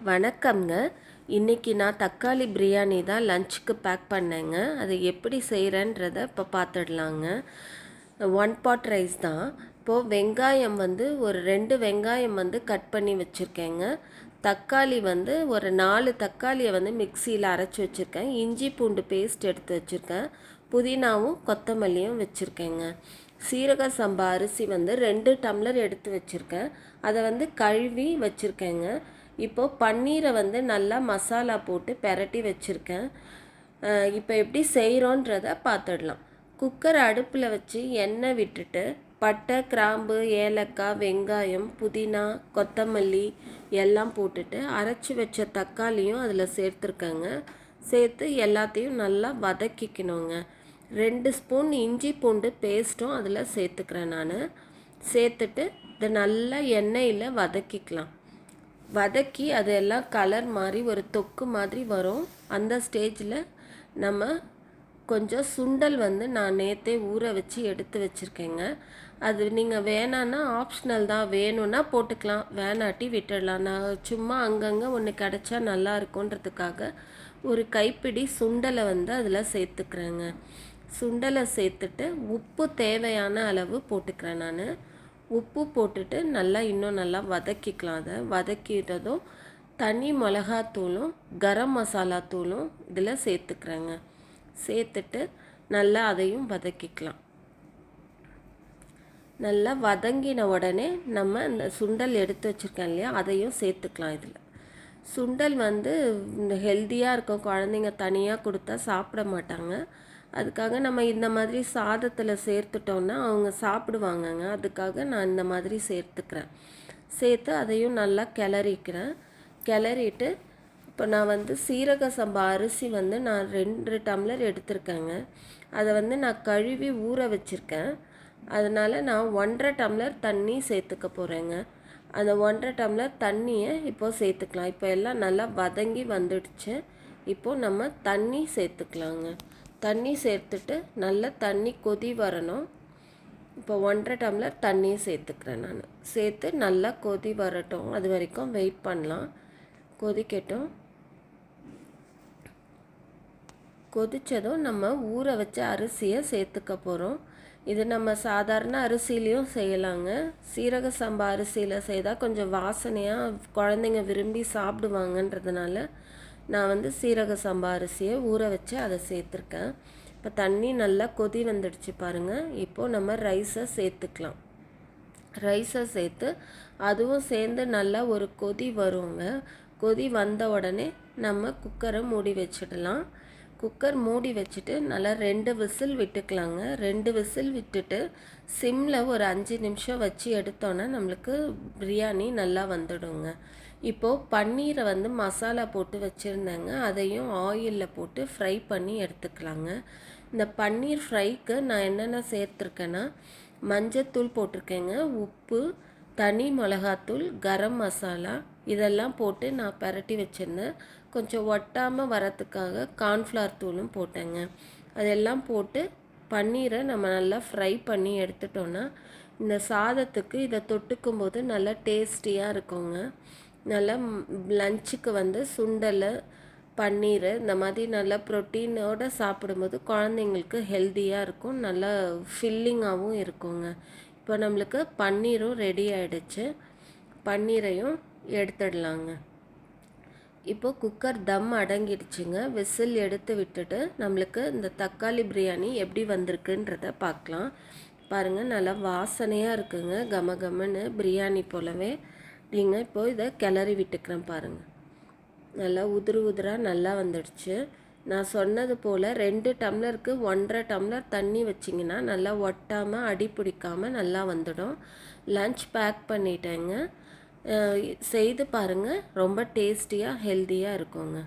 வணக்கம்ங்க. இன்னைக்கு நான் தக்காளி பிரியாணி தான் லஞ்சுக்கு பேக் பண்ணேங்க. அது எப்படி செய்கிறேன்றத இப்போ பார்த்துடலாங்க. 1 பாட் ரைஸ் தான். இப்போது வெங்காயம் ஒரு 2 வெங்காயம் கட் பண்ணி வச்சுருக்கேங்க. தக்காளி ஒரு 4 தக்காளியை மிக்சியில் அரைச்சி வச்சுருக்கேன். இஞ்சி பூண்டு பேஸ்ட் எடுத்து வச்சுருக்கேன். புதினாவும் கொத்தமல்லியும் வச்சுருக்கேங்க. சீரக சம்பா அரிசி 2 டம்ளர் எடுத்து வச்சுருக்கேன். அதை கழுவி வச்சுருக்கேங்க. இப்போது பன்னீரை நல்லா மசாலா போட்டு பெரட்டி வச்சுருக்கேன். இப்போ எப்படி செய்கிறோன்றத பார்த்துடலாம். குக்கர் அடுப்பில் வச்சு எண்ணெய் விட்டுட்டு பட்டை, கிராம்பு, ஏலக்காய், வெங்காயம், புதினா, கொத்தமல்லி எல்லாம் போட்டுட்டு அரைச்சி வச்ச தக்காளியும் அதில் சேர்த்துருக்கேங்க. சேர்த்து எல்லாத்தையும் நல்லா வதக்கிக்கணுங்க. 2 ஸ்பூன் இஞ்சி பூண்டு பேஸ்ட்டும் அதில் சேர்த்துக்கிறேன் நான். சேர்த்துட்டு இதை நல்லா எண்ணெயில் வதக்கிக்கலாம். வதக்கி அதெல்லாம் கலர் மாதிரி ஒரு தொக்கு மாதிரி வரும். அந்த ஸ்டேஜில் நம்ம கொஞ்சம் சுண்டல் நான் நேற்றே ஊற வச்சு எடுத்து வச்சுருக்கேங்க. அது நீங்கள் வேணான்னா ஆப்ஷனல் தான், வேணும்னா போட்டுக்கலாம், வேணாட்டி விட்டுடலாம். நான் சும்மா அங்கங்கே ஒன்று கிடச்சா நல்லா இருக்குன்றதுக்காக ஒரு கைப்பிடி சுண்டலை அதில் சேர்த்துக்கிறேங்க. சுண்டலை சேர்த்துட்டு உப்பு தேவையான அளவு போட்டுக்கிறேன் நான். உப்பு போட்டுட்டு இன்னும் நல்லா வதக்கிக்கலாம். அதை வதக்கிட்டதும் தனி மிளகாத்தூளும் கரம் மசாலா தூளும் இதில் சேர்த்துக்கிறேங்க. சேர்த்துட்டு நல்லா அதையும் வதக்கிக்கலாம். நல்லா வதங்கின உடனே நம்ம இந்த சுண்டல் எடுத்து வச்சுருக்கேன் இல்லையா, அதையும் சேர்த்துக்கலாம். இதில் சுண்டல் ஹெல்த்தியாக இருக்கும். குழந்தைங்க தனியாக கொடுத்தா சாப்பிட மாட்டாங்க. அதுக்காக நம்ம இந்த மாதிரி சாதத்தில் சேர்த்துட்டோன்னா அவங்க சாப்பிடுவாங்கங்க. அதுக்காக நான் இந்த மாதிரி சேர்த்துக்கிறேன். சேர்த்து அதையும் நல்லா கிளறிக்கிறேன். கிளறிட்டு இப்போ நான் சீரக சம்பா அரிசி நான் 2 டம்ளர் எடுத்திருக்கேங்க. அதை நான் கழுவி ஊற வச்சுருக்கேன். அதனால் நான் 1.5 டம்ளர் தண்ணி சேர்த்துக்க போகிறேங்க. அந்த 1.5 டம்ளர் தண்ணியை இப்போது சேர்த்துக்கலாம். இப்போ எல்லாம் நல்லா வதங்கி வந்துடுச்சு. இப்போது நம்ம தண்ணி சேர்த்துக்கலாங்க. தண்ணி சேர்த்துட்டு நல்லா தண்ணி கொதி வரணும். இப்போ 1.5 டம்ளர் தண்ணியை சேர்த்துக்கிறேன் நான். சேர்த்து நல்லா கொதி வரட்டும், அது வரைக்கும் வெயிட் பண்ணலாம். கொதிக்கட்டும். கொதித்ததும் நம்ம ஊற வச்ச அரிசியை சேர்த்துக்க போகிறோம். இது நம்ம சாதாரண அரிசிலையும் செய்யலாங்க. சீரக சம்பா அரிசியில் செய்தால் கொஞ்சம் வாசனையாக குழந்தைங்க விரும்பி சாப்பிடுவாங்கன்றதுனால நான் சீரக சம்பா அரிசியை ஊற வச்சு அதை சேர்த்துருக்கேன். இப்போ தண்ணி நல்லா கொதி வந்துடுச்சு பாருங்கள். இப்போது நம்ம ரைஸை சேர்த்துக்கலாம். ரைஸை சேர்த்து அதுவும் சேர்ந்து நல்லா ஒரு கொதி வருங்க. கொதி வந்த உடனே நம்ம குக்கரை மூடி வச்சிடலாம். குக்கர் மூடி வச்சுட்டு நல்லா 2 விசில் விட்டுக்கலாங்க. 2 விசில் விட்டுட்டு சிம்மில் ஒரு 5 நிமிஷம் வச்சு எடுத்தோன்னா நம்மளுக்கு பிரியாணி நல்லா வந்துடுங்க. இப்போது பன்னீரை மசாலா போட்டு வச்சுருந்தேங்க. அதையும் ஆயிலில் போட்டு ஃப்ரை பண்ணி எடுத்துக்கலாங்க. இந்த பன்னீர் ஃப்ரைக்கு நான் என்னென்ன சேர்த்துருக்கேன்னா மஞ்சத்தூள் போட்டிருக்கேங்க, உப்பு, தனி மிளகாத்தூள், கரம் மசாலா இதெல்லாம் போட்டு நான் பரட்டி வச்சுருந்தேன். கொஞ்சம் ஒட்டாமல் வரத்துக்காக கார்ன்ஃப்ளவர் தூளும் போட்டேங்க. அதெல்லாம் போட்டு பன்னீரை நம்ம நல்லா ஃப்ரை பண்ணி எடுத்துட்டோன்னா இந்த சாதத்துக்கு இதை தொட்டுக்கும்போது நல்லா டேஸ்டியாக இருக்குங்க. நல்லா லஞ்சுக்கு சுண்டல், பன்னீர் இந்த மாதிரி நல்லா ப்ரோட்டீனோடு சாப்பிடும்போது குழந்தைங்களுக்கு ஹெல்த்தியாக இருக்கும், நல்லா ஃபில்லிங்காகவும் இருக்குங்க. இப்போ நம்மளுக்கு பன்னீரும் ரெடி ஆகிடுச்சு. பன்னீரையும் எடுத்துடலாங்க. இப்போது குக்கர் தம் அடங்கிடுச்சுங்க. விசில் எடுத்து விட்டுட்டு நம்மளுக்கு இந்த தக்காளி பிரியாணி எப்படி வந்திருக்குன்றத பார்க்கலாம். பாருங்கள், நல்லா வாசனையாக இருக்குங்க, கம கமன்னு பிரியாணி போலவே. நீங்கள் இப்போது இதை கிளறி விட்டுக்கிறேன் பாருங்கள். நல்லா உதிரு உதிராக நல்லா வந்துடுச்சு. நான் சொன்னது போல் 2 டம்ளருக்கு 1.5 டம்ளர் தண்ணி வச்சிங்கன்னா நல்லா ஒட்டாமல் அடி பிடிக்காமல் நல்லா வந்துடும். லன்ச் பேக் பண்ணிட்டேங்க. செய்து பாருங்கள், ரொம்ப டேஸ்டியாக ஹெல்த்தியாக இருக்குங்க.